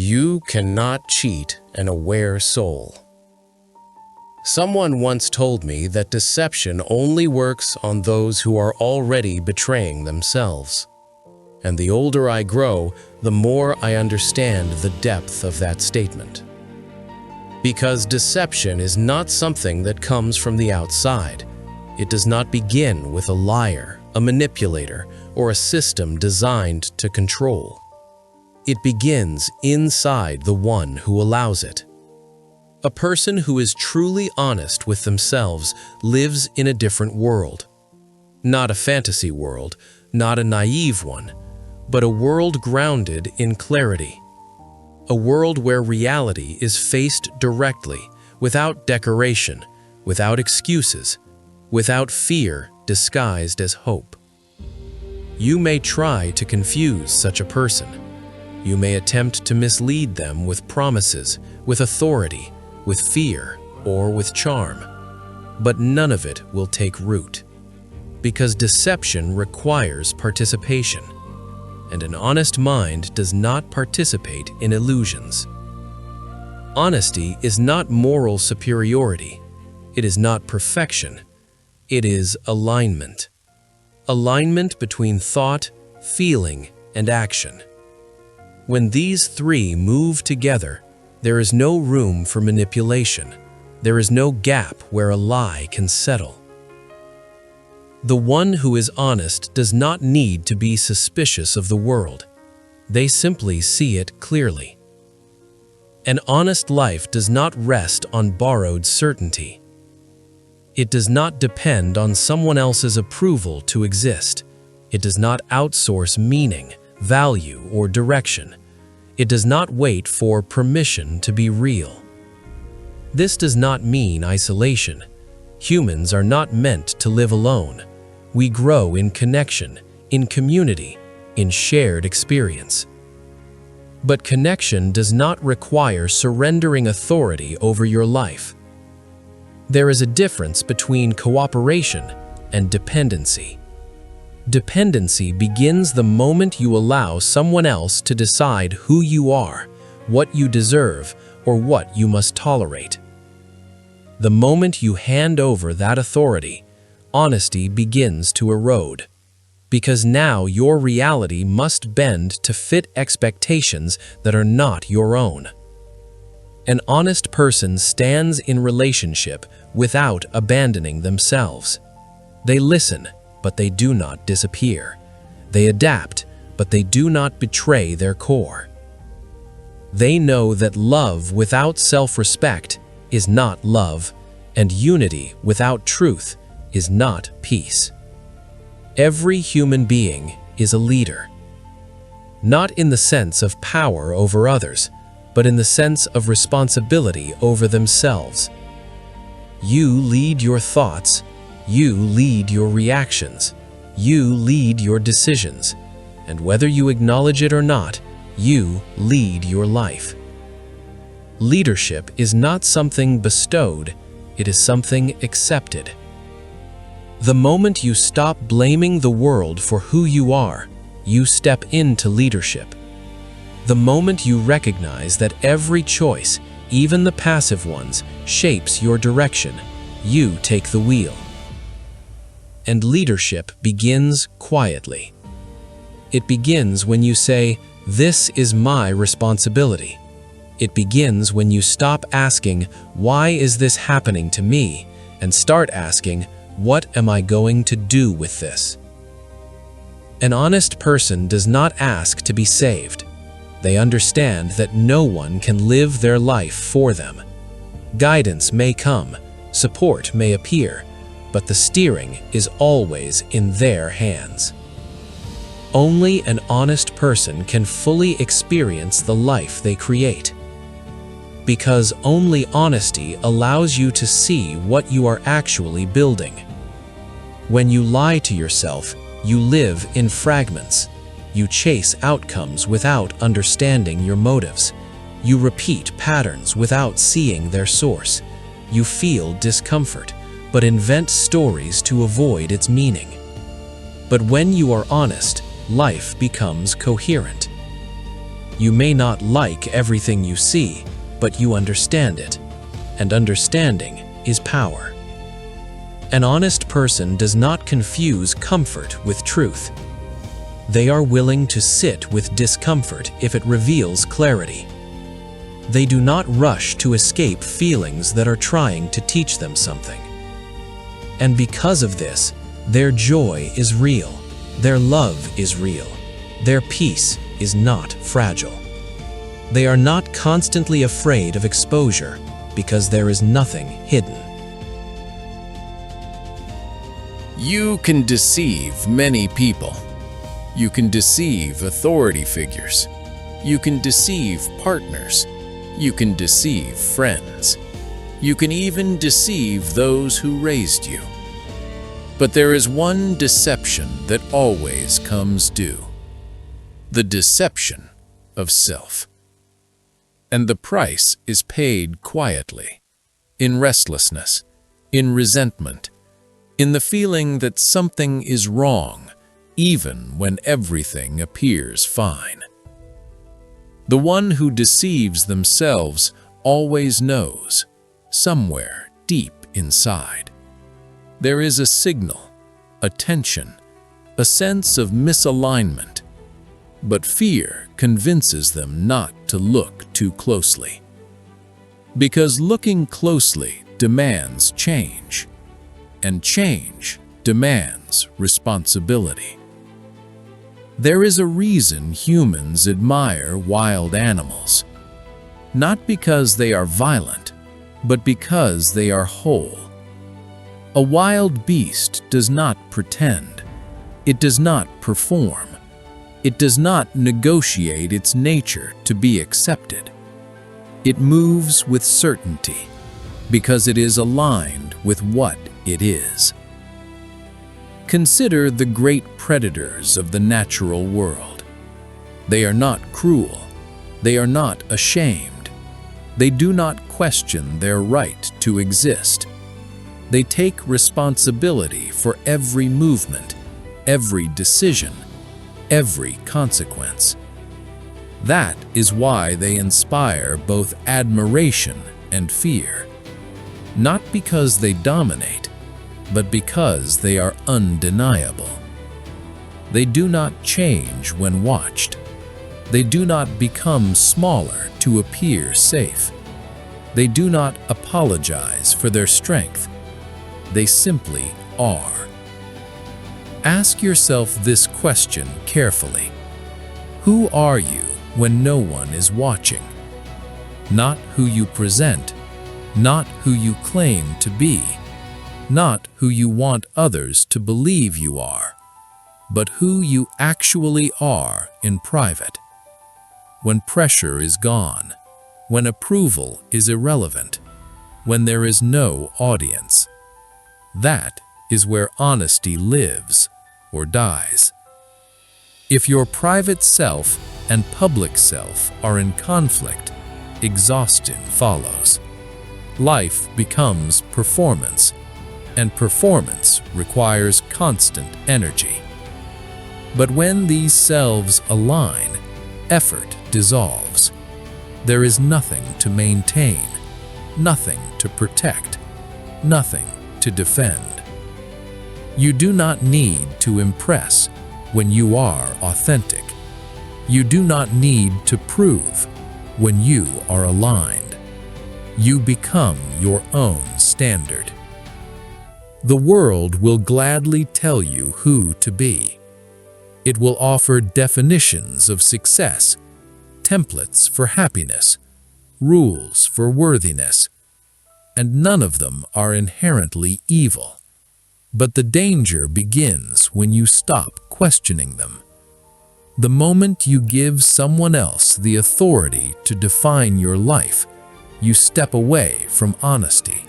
You cannot cheat an aware soul. Someone once told me that deception only works on those who are already betraying themselves. And the older I grow, the more I understand the depth of that statement. Because deception is not something that comes from the outside. It does not begin with a liar, a manipulator, or a system designed to control. It begins inside the one who allows it. A person who is truly honest with themselves lives in a different world. Not a fantasy world, not a naive one, but a world grounded in clarity. A world where reality is faced directly, without decoration, without excuses, without fear disguised as hope. You may try to confuse such a person. You may attempt to mislead them with promises, with authority, with fear, or with charm. But none of it will take root. Because deception requires participation, and an honest mind does not participate in illusions. Honesty is not moral superiority. It is not perfection. It is alignment. Alignment between thought, feeling, and action. When these three move together, there is no room for manipulation. There is no gap where a lie can settle. The one who is honest does not need to be suspicious of the world. They simply see it clearly. An honest life does not rest on borrowed certainty. It does not depend on someone else's approval to exist. It does not outsource meaning, value, or direction. It does not wait for permission to be real. This does not mean isolation. Humans are not meant to live alone. We grow in connection, in community, in shared experience. But connection does not require surrendering authority over your life. There is a difference between cooperation and dependency. Dependency begins the moment you allow someone else to decide who you are, what you deserve, or what you must tolerate. The moment you hand over that authority, honesty begins to erode. Because now your reality must bend to fit expectations that are not your own. An honest person stands in relationship without abandoning themselves. They listen, but they do not disappear. They adapt, but they do not betray their core. They know that love without self-respect is not love, and unity without truth is not peace. Every human being is a leader. Not in the sense of power over others, but in the sense of responsibility over themselves. You lead your thoughts. You lead your reactions. You lead your decisions. And whether you acknowledge it or not, you lead your life. Leadership is not something bestowed, it is something accepted. The moment you stop blaming the world for who you are, you step into leadership. The moment you recognize that every choice, even the passive ones, shapes your direction, you take the wheel. And leadership begins quietly. It begins when you say, "This is my responsibility." It begins when you stop asking, "Why is this happening to me?" and start asking, "What am I going to do with this?" An honest person does not ask to be saved. They understand that no one can live their life for them. Guidance may come, support may appear, but the steering is always in their hands. Only an honest person can fully experience the life they create. Because only honesty allows you to see what you are actually building. When you lie to yourself, you live in fragments. You chase outcomes without understanding your motives. You repeat patterns without seeing their source. You feel discomfort, but invent stories to avoid its meaning. But when you are honest, life becomes coherent. You may not like everything you see, but you understand it, and understanding is power. An honest person does not confuse comfort with truth. They are willing to sit with discomfort if it reveals clarity. They do not rush to escape feelings that are trying to teach them something. And because of this, their joy is real, their love is real, their peace is not fragile. They are not constantly afraid of exposure because there is nothing hidden. You can deceive many people. You can deceive authority figures. You can deceive partners. You can deceive friends. You can even deceive those who raised you. But there is one deception that always comes due: the deception of self. And the price is paid quietly, in restlessness, in resentment, in the feeling that something is wrong, even when everything appears fine. The one who deceives themselves always knows, somewhere deep inside, there is a signal, a tension, a sense of misalignment, but fear convinces them not to look too closely. Because looking closely demands change, and change demands responsibility. There is a reason humans admire wild animals, not because they are violent, but because they are whole. A wild beast does not pretend. It does not perform. It does not negotiate its nature to be accepted. It moves with certainty because it is aligned with what it is. Consider the great predators of the natural world. They are not cruel. They are not ashamed. They do not question their right to exist. They take responsibility for every movement, every decision, every consequence. That is why they inspire both admiration and fear. Not because they dominate, but because they are undeniable. They do not change when watched. They do not become smaller to appear safe. They do not apologize for their strength. They simply are. Ask yourself this question carefully. Who are you when no one is watching? Not who you present, not who you claim to be, not who you want others to believe you are, but who you actually are in private. When pressure is gone, when approval is irrelevant, when there is no audience, that is where honesty lives or dies. If your private self and public self are in conflict, exhaustion follows. Life becomes performance, and performance requires constant energy. But when these selves align, effort dissolves. There is nothing to maintain, nothing to protect, nothing to defend. You do not need to impress when you are authentic. You do not need to prove when you are aligned. You become your own standard. The world will gladly tell you who to be. It will offer definitions of success, templates for happiness, rules for worthiness, and none of them are inherently evil. But the danger begins when you stop questioning them. The moment you give someone else the authority to define your life, you step away from honesty.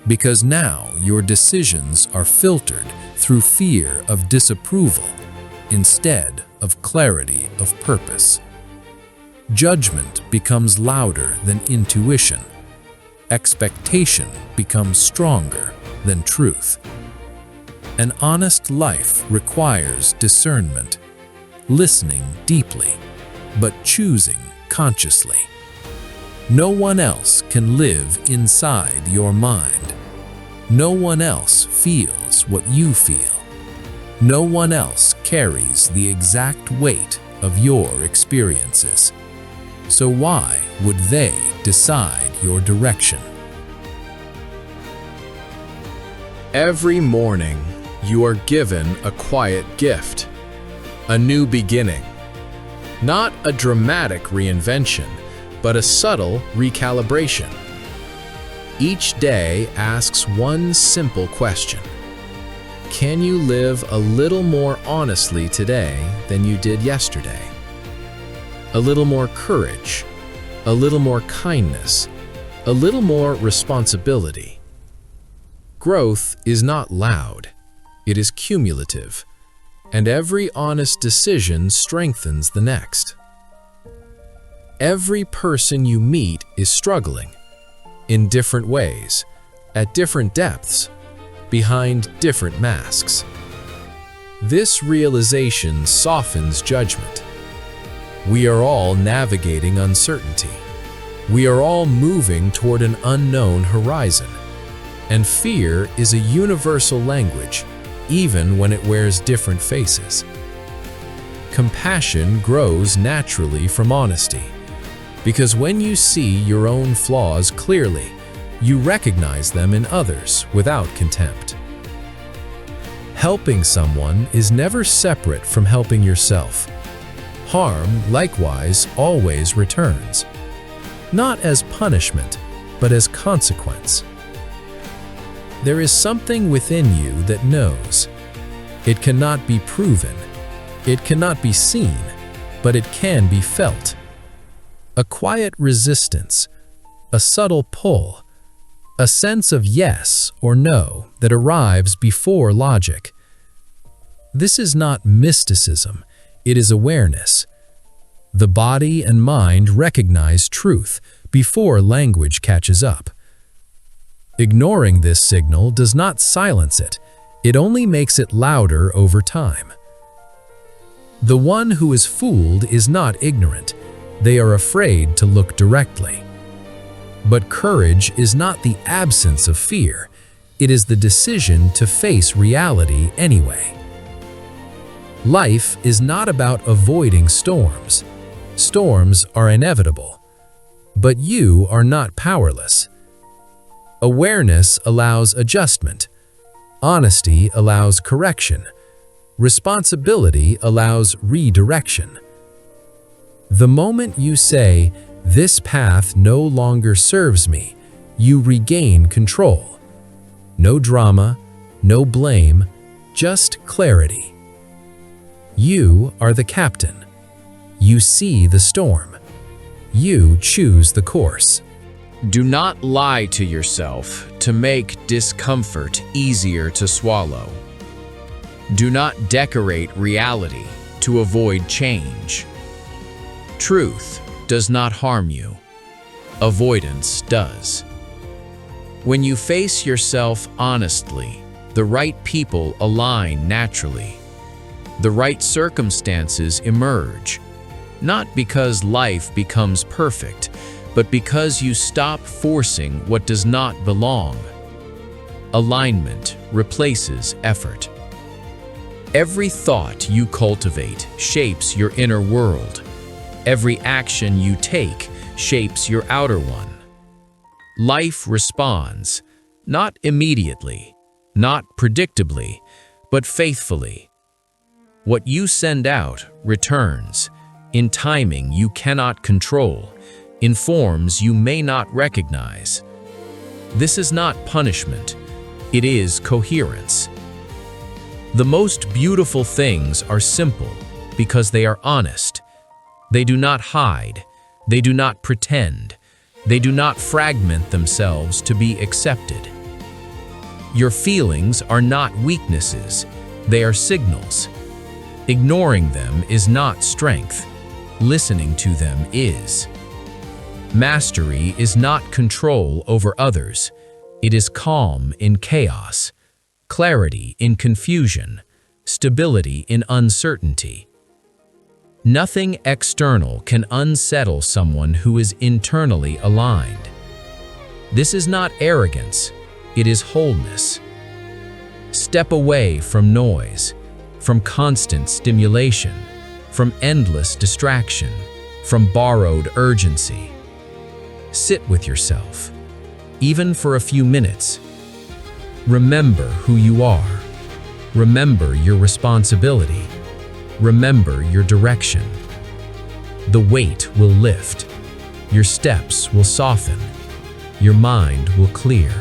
Because now your decisions are filtered through fear of disapproval instead of clarity of purpose. Judgment becomes louder than intuition. Expectation becomes stronger than truth. An honest life requires discernment, listening deeply, but choosing consciously. No one else can live inside your mind. No one else feels what you feel. No one else carries the exact weight of your experiences. So why would they decide your direction? Every morning, you are given a quiet gift, a new beginning. Not a dramatic reinvention, but a subtle recalibration. Each day asks one simple question. Can you live a little more honestly today than you did yesterday? A little more courage, a little more kindness, a little more responsibility. Growth is not loud, it is cumulative, and every honest decision strengthens the next. Every person you meet is struggling, in different ways, at different depths, behind different masks. This realization softens judgment. We are all navigating uncertainty. We are all moving toward an unknown horizon. And fear is a universal language, even when it wears different faces. Compassion grows naturally from honesty, because when you see your own flaws clearly, you recognize them in others without contempt. Helping someone is never separate from helping yourself. Harm, likewise, always returns, not as punishment, but as consequence. There is something within you that knows. It cannot be proven, it cannot be seen, but it can be felt. A quiet resistance, a subtle pull, a sense of yes or no that arrives before logic. This is not mysticism, it is awareness. The body and mind recognize truth before language catches up. Ignoring this signal does not silence it, it only makes it louder over time. The one who is fooled is not ignorant, they are afraid to look directly. But courage is not the absence of fear, it is the decision to face reality anyway. Life is not about avoiding storms. Storms are inevitable, but you are not powerless. Awareness allows adjustment. Honesty allows correction. Responsibility allows redirection. The moment you say, "This path no longer serves me," you regain control. No drama, no blame, just clarity. You are the captain. You see the storm. You choose the course. Do not lie to yourself to make discomfort easier to swallow. Do not decorate reality to avoid change. Truth does not harm you. Avoidance does. When you face yourself honestly, the right people align naturally. The right circumstances emerge, not because life becomes perfect, but because you stop forcing what does not belong. Alignment replaces effort. Every thought you cultivate shapes your inner world. Every action you take shapes your outer one. Life responds, not immediately, not predictably, but faithfully. What you send out returns, in timing you cannot control, in forms you may not recognize. This is not punishment, it is coherence. The most beautiful things are simple because they are honest. They do not hide, they do not pretend, they do not fragment themselves to be accepted. Your feelings are not weaknesses, they are signals. Ignoring them is not strength, listening to them is. Mastery is not control over others, it is calm in chaos, clarity in confusion, stability in uncertainty. Nothing external can unsettle someone who is internally aligned. This is not arrogance, it is wholeness. Step away from noise, from constant stimulation, from endless distraction, from borrowed urgency. Sit with yourself, even for a few minutes. Remember who you are. Remember your responsibility. Remember your direction. The weight will lift. Your steps will soften. Your mind will clear.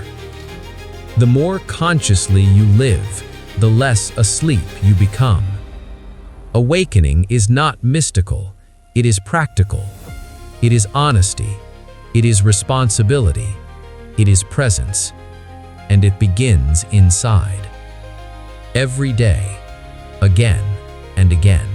The more consciously you live, the less asleep you become. Awakening is not mystical, it is practical. It is honesty. It is responsibility. It is presence. And it begins inside. Every day, again and again.